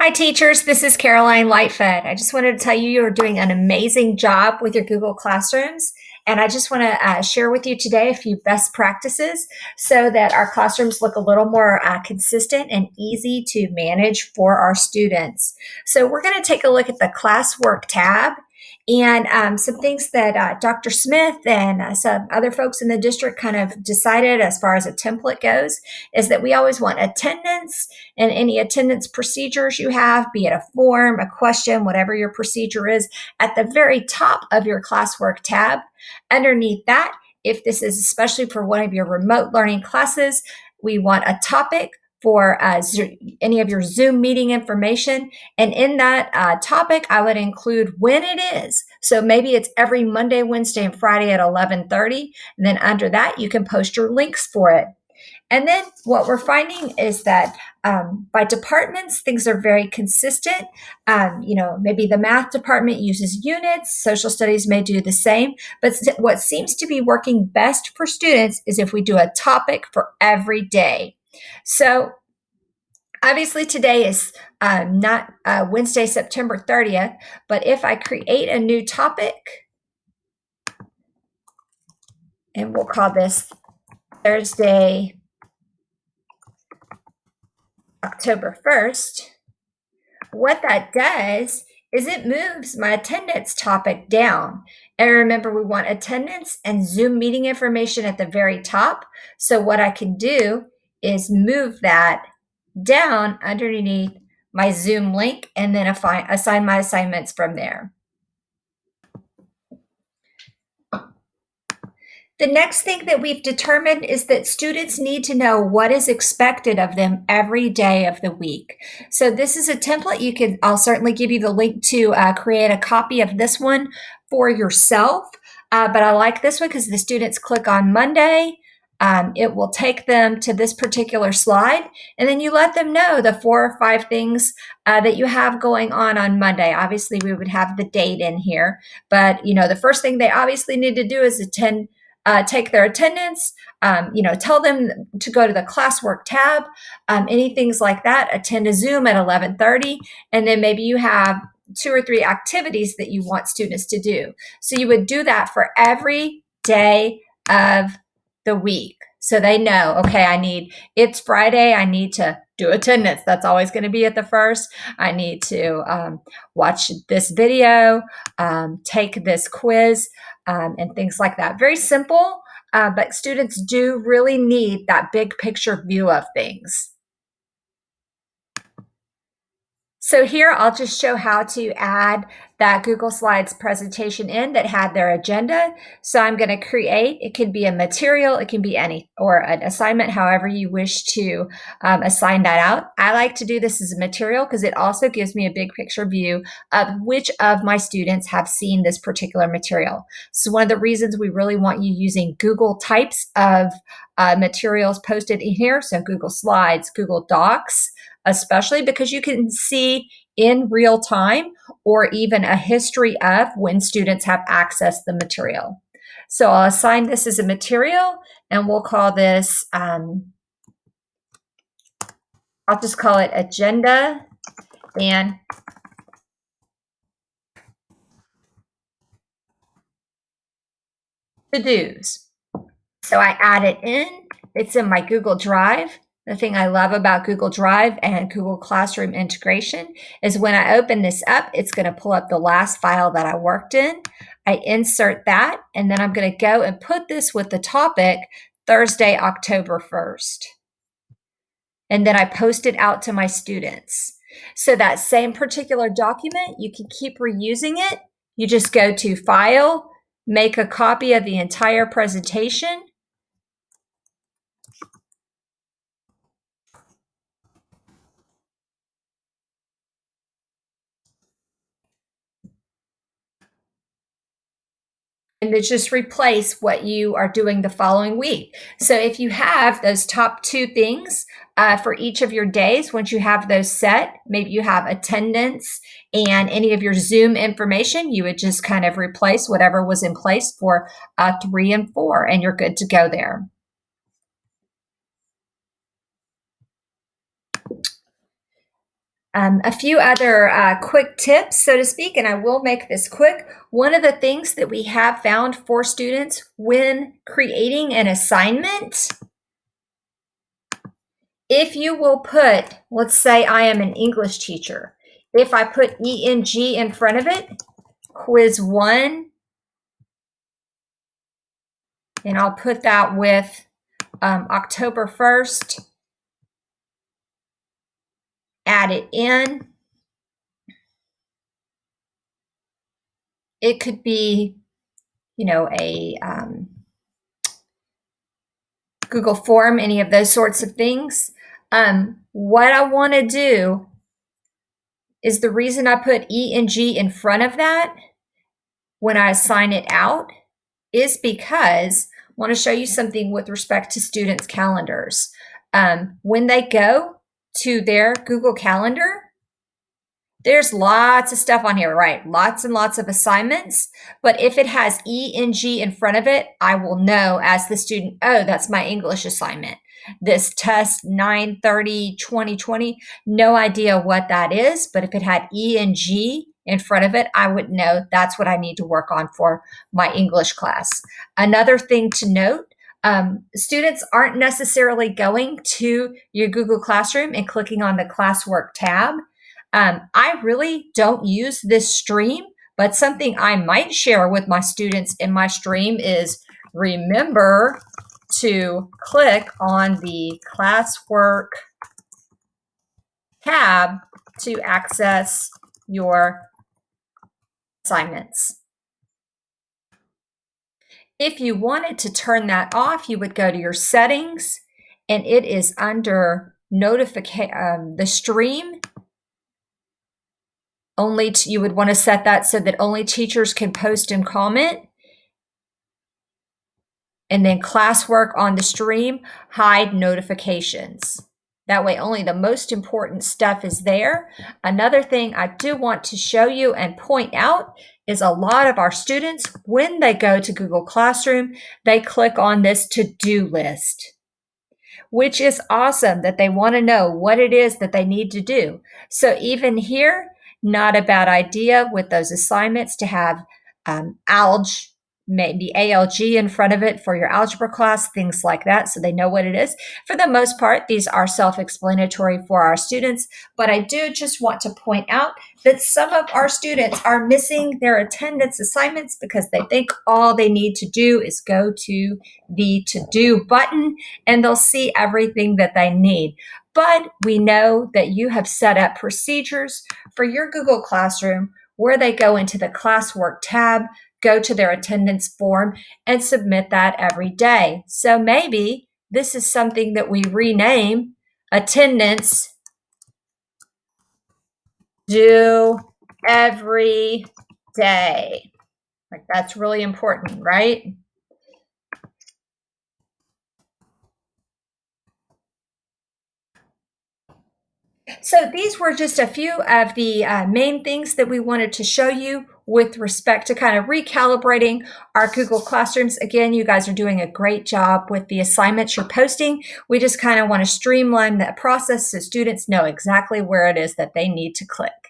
Hi, teachers. This is Caroline Lightfoot. I just wanted to tell you you're doing an amazing job with your Google Classrooms. And I just want to share with you today a few best practices so that our classrooms look a little more consistent and easy to manage for our students. So we're going to take a look at the classwork tab and some things that Dr. Smith and some other folks in the district kind of decided as far as a template goes is that we always want attendance and any attendance procedures you have, be it a form, a question, whatever your procedure is, at the very top of your classwork tab. Underneath that, if this is especially for one of your remote learning classes, we want a topic for any of your Zoom meeting information. And in that topic, I would include when it is. So maybe it's every Monday, Wednesday, and Friday at 11:30. And then under that, you can post your links for it. And then what we're finding is that by departments, things are very consistent. Maybe the math department uses units, social studies may do the same. But what seems to be working best for students is if we do a topic for every day. So obviously today is not Wednesday, September 30th, but if I create a new topic, and we'll call this Thursday, October 1st, what that does is it moves my attendance topic down. And remember, we want attendance and Zoom meeting information at the very top. So what I can do is move that down underneath my Zoom link and then assign my assignments from there. The next thing that we've determined is that students need to know what is expected of them every day of the week. So this is a template. I'll certainly give you the link to create a copy of this one for yourself. But I like this one because the students click on Monday. It will take them to this particular slide, and then you let them know the 4 or 5 things that you have going on Monday. Obviously, we would have the date in here, but the first thing they obviously need to do is take their attendance, tell them to go to the classwork tab, any things like that, attend a Zoom at 11:30, and then maybe you have 2 or 3 activities that you want students to do. So you would do that for every day of the week. So they know, okay, it's Friday, I need to do attendance. That's always going to be at the first. I need to watch this video, take this quiz, and things like that. Very simple, but students do really need that big picture view of things. So here I'll just show how to add that Google Slides presentation in that had their agenda. So I'm going to create, it can be a material, it can be or an assignment, however you wish to assign that out. I like to do this as a material because it also gives me a big picture view of which of my students have seen this particular material. So one of the reasons we really want you using Google types of materials posted in here, so Google Slides, Google Docs, especially because you can see in real time or even a history of when students have accessed the material. So I'll assign this as a material and we'll call this, I'll just call it agenda and to-dos. So I add it in, it's in my Google Drive. The thing I love about Google Drive and Google Classroom integration is when I open this up, it's going to pull up the last file that I worked in. I insert that, and then I'm going to go and put this with the topic Thursday, October 1st. And then I post it out to my students. So that same particular document, you can keep reusing it. You just go to File, make a copy of the entire presentation, and to just replace what you are doing the following week. So if you have those top 2 things for each of your days, once you have those set, maybe you have attendance and any of your Zoom information, you would just kind of replace whatever was in place for 3 and 4, and you're good to go there. A few other quick tips, so to speak, and I will make this quick. One of the things that we have found for students when creating an assignment, if you will put, let's say I am an English teacher, if I put ENG in front of it, quiz 1, and I'll put that with October 1st, add it in. It could be, a Google form, any of those sorts of things. What I want to do is, the reason I put ENG in front of that when I assign it out is because I want to show you something with respect to students' calendars. When they go to their Google Calendar, there's lots of stuff on here, right? Lots and lots of assignments. But if it has ENG in front of it, I will know as the student, oh, that's my English assignment. This test 9/30/2020, no idea what that is. But if it had ENG in front of it, I would know that's what I need to work on for my English class. Another thing to note, students aren't necessarily going to your Google Classroom and clicking on the classwork tab. I really don't use this stream, but something I might share with my students in my stream is, remember to click on the classwork tab to access your assignments. If you wanted to turn that off, you would go to your settings, and it is under the stream. You would want to set that so that only teachers can post and comment. And then classwork on the stream, hide notifications. That way only the most important stuff is there. Another thing I do want to show you and point out is a lot of our students, when they go to Google Classroom, they click on this to-do list, which is awesome that they want to know what it is that they need to do. So even here, not a bad idea with those assignments to have maybe ALG in front of it for your algebra class, things like that, so they know what it is. For the most part, these are self-explanatory for our students, but I do just want to point out that some of our students are missing their attendance assignments because they think all they need to do is go to the to-do button and they'll see everything that they need. But we know that you have set up procedures for your Google Classroom where they go into the classwork tab, go to their attendance form, and submit that every day. So maybe this is something that we rename attendance due every day. Like, that's really important, right? So these were just a few of the main things that we wanted to show you with respect to kind of recalibrating our Google Classrooms. Again, you guys are doing a great job with the assignments you're posting. We just kind of want to streamline that process so students know exactly where it is that they need to click.